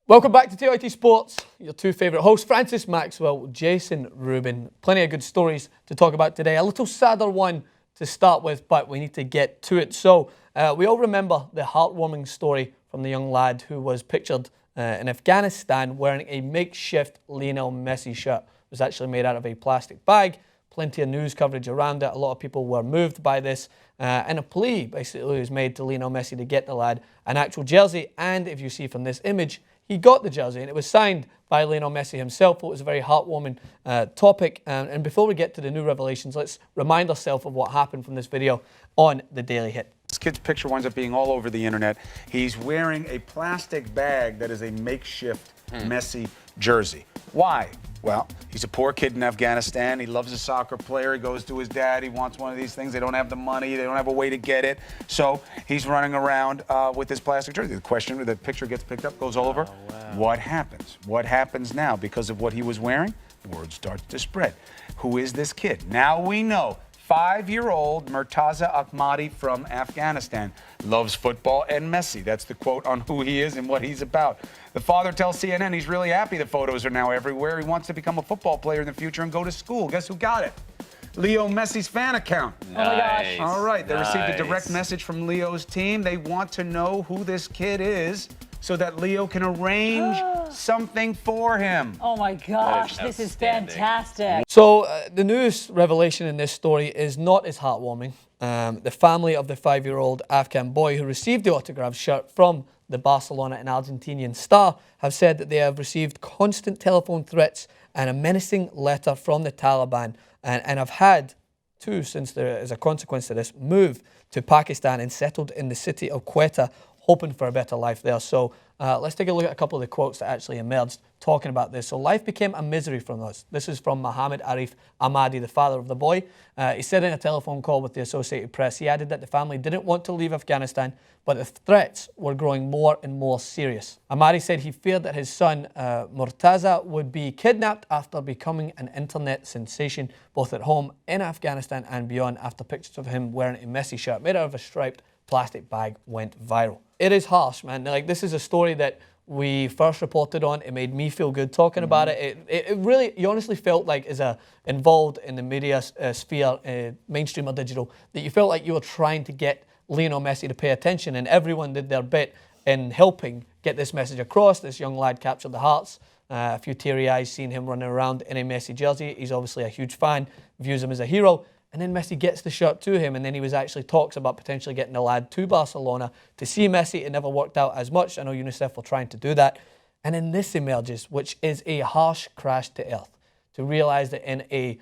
Welcome back to TIT Sports. Your two favourite hosts, Francis Maxwell, Jason Rubin. Plenty of good stories to talk about today. A little sadder one to start with, but we need to get to it. So we all remember the heartwarming story from the young lad who was pictured in Afghanistan wearing a makeshift Lionel Messi shirt. It was actually made out of a plastic bag. Plenty of news coverage around it. A lot of people were moved by this. And a plea basically was made to Lionel Messi to get the lad an actual jersey. And if you see from this image, he got the jersey, and it was signed by Lionel Messi himself. It was a very heartwarming topic. And before we get to the new revelations, let's remind ourselves of what happened from this video on the Daily Hit. This kid's picture winds up being all over the internet. He's wearing a plastic bag that is a makeshift Messi jersey. Why? Well, he's a poor kid in Afghanistan. He loves a soccer player. He goes to his dad. He wants one of these things. They don't have the money. They don't have a way to get it. So he's running around with this plastic jersey. The picture gets picked up, goes all over. Oh, wow. What happens? What happens now? Because of what he was wearing, word starts to spread. Who is this kid? Now we know. 5-year-old Murtaza Ahmadi from Afghanistan loves football and Messi. That's the quote on who he is and what he's about. The father tells CNN he's really happy the photos are now everywhere. He wants to become a football player in the future and go to school. Guess who got it? Leo Messi's fan account. Nice. Oh my gosh. All right, they received a direct message from Leo's team. They want to know who this kid is so that Leo can arrange something for him. Oh my gosh, this is fantastic. So the newest revelation in this story is not as heartwarming. The family of the 5-year-old Afghan boy who received the autographed shirt from the Barcelona and Argentinian star have said that they have received constant telephone threats and a menacing letter from the Taliban and have had to, since there is a consequence to this, move to Pakistan and settled in the city of Quetta, hoping for a better life there. So let's take a look at a couple of the quotes that actually emerged talking about this. So life became a misery from us. This is from Mohammed Arif Ahmadi, the father of the boy. He said in a telephone call with the Associated Press, he added that the family didn't want to leave Afghanistan, but the threats were growing more and more serious. Ahmadi said he feared that his son, Murtaza, would be kidnapped after becoming an internet sensation, both at home in Afghanistan and beyond, after pictures of him wearing a Messi shirt made out of a striped plastic bag went viral. It is harsh, man. Like, this is a story that we first reported on. It made me feel good talking about it. It really, you honestly felt like, as involved in the media sphere, mainstream or digital, that you felt like you were trying to get Lionel Messi to pay attention, and everyone did their bit in helping get this message across. This young lad captured the hearts. A few teary eyes seeing him running around in a Messi jersey. He's obviously a huge fan, views him as a hero. And then Messi gets the shirt to him, and then he was actually talks about potentially getting the lad to Barcelona to see Messi. It never worked out as much. I know UNICEF were trying to do that. And then this emerges, which is a harsh crash to earth, to realise that in a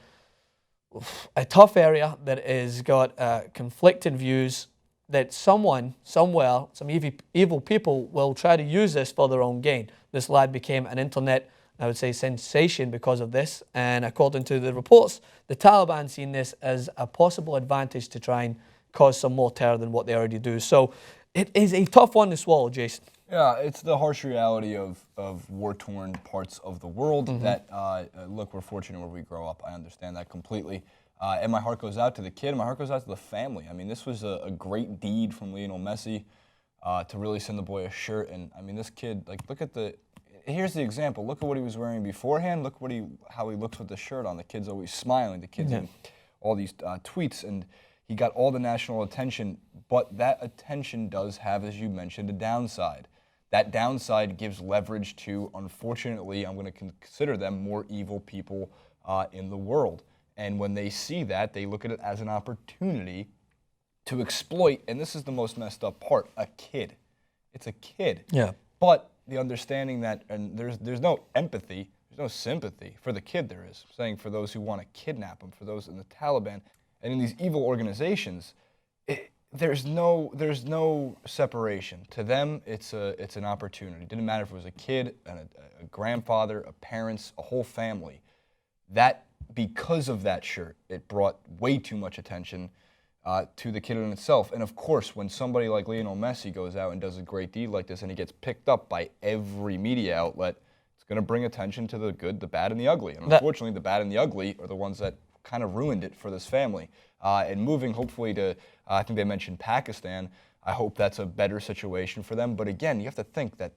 tough area that has got conflicting views, that someone, somewhere, some evil people will try to use this for their own gain. This lad became an internet, I would say, sensation because of this. And according to the reports, the Taliban seen this as a possible advantage to try and cause some more terror than what they already do. So it is a tough one to swallow, Jason. Yeah, it's the harsh reality of war-torn parts of the world that, look, we're fortunate where we grow up. I understand that completely. And my heart goes out to the kid, and my heart goes out to the family. I mean, this was a great deed from Lionel Messi to really send the boy a shirt. And, I mean, this kid, like, look at the... Here's the example. Look at what he was wearing beforehand. Look how he looks with the shirt on. The kid's always smiling. The kid's in all these tweets, and he got all the national attention. But that attention does have, as you mentioned, a downside. That downside gives leverage to, unfortunately, I'm going to consider them more evil people in the world. And when they see that, they look at it as an opportunity to exploit. And this is the most messed up part: a kid. It's a kid. Yeah. But the understanding that, and there's no empathy, there's no sympathy for the kid. There is, saying for those who want to kidnap him, for those in the Taliban and in these evil organizations, there's no separation. To them, it's an opportunity. It didn't matter if it was a kid, a grandfather, a parents, a whole family. That, because of that shirt, it brought way too much attention to the kid in itself. And of course, when somebody like Lionel Messi goes out and does a great deed like this and he gets picked up by every media outlet, it's going to bring attention to the good, the bad, and the ugly. And unfortunately, the bad and the ugly are the ones that kind of ruined it for this family. And moving, hopefully, to, I think they mentioned Pakistan, I hope that's a better situation for them. But again, you have to think that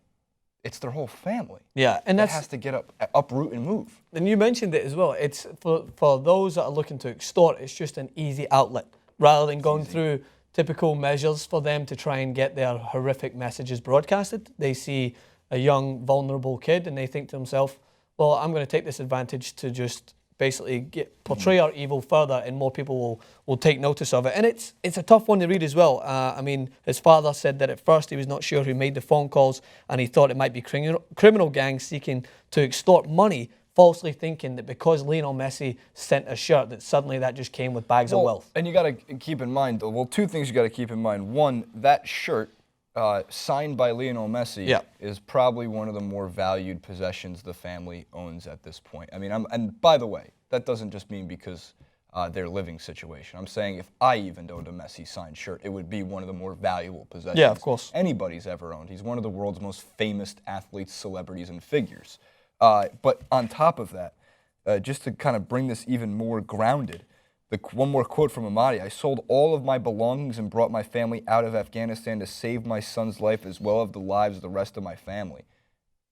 it's their whole family. Yeah, and that has to get uproot and move. And you mentioned it as well. It's for those that are looking to extort. It's just an easy outlet rather than going through typical measures for them to try and get their horrific messages broadcasted. They see a young, vulnerable kid and they think to themselves, well, I'm going to take this advantage to just basically portray our evil further, and more people will take notice of it. And it's a tough one to read as well. I mean, his father said that at first he was not sure who made the phone calls, and he thought it might be criminal gangs seeking to extort money, falsely thinking that because Lionel Messi sent a shirt, that suddenly that just came with bags of wealth. And you got to keep in mind, well, two things you got to keep in mind. One, that shirt signed by Lionel Messi is probably one of the more valued possessions the family owns at this point. I mean, and by the way, that doesn't just mean because their living situation. I'm saying if I even owned a Messi signed shirt, it would be one of the more valuable possessions of course, anybody's ever owned. He's one of the world's most famous athletes, celebrities, and figures. But on top of that, just to kind of bring this even more grounded, one more quote from Ahmadi: I sold all of my belongings and brought my family out of Afghanistan to save my son's life as well as the lives of the rest of my family.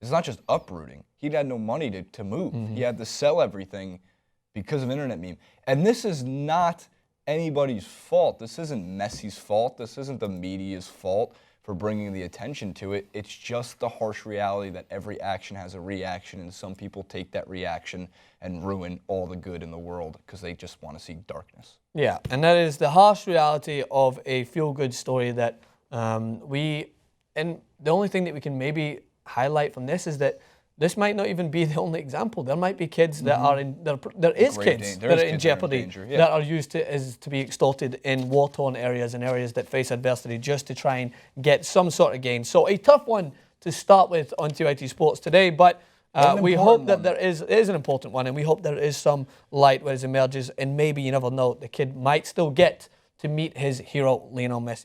It's not just uprooting. He had no money to move. He had to sell everything because of internet meme. And this is not anybody's fault. This isn't Messi's fault. This isn't the media's fault for bringing the attention to it. It's just the harsh reality that every action has a reaction, and some people take that reaction and ruin all the good in the world because they just want to see darkness. Yeah, and that is the harsh reality of a feel-good story that and the only thing that we can maybe highlight from this is that this might not even be the only example. There might be kids that are in, there is kids that are in jeopardy, that are used to be extorted in war-torn areas and areas that face adversity just to try and get some sort of gain. So a tough one to start with on TYT Sports today, but we hope that it is an important one, and we hope there is some light where it emerges, and maybe, you never know, the kid might still get to meet his hero, Lionel Messi.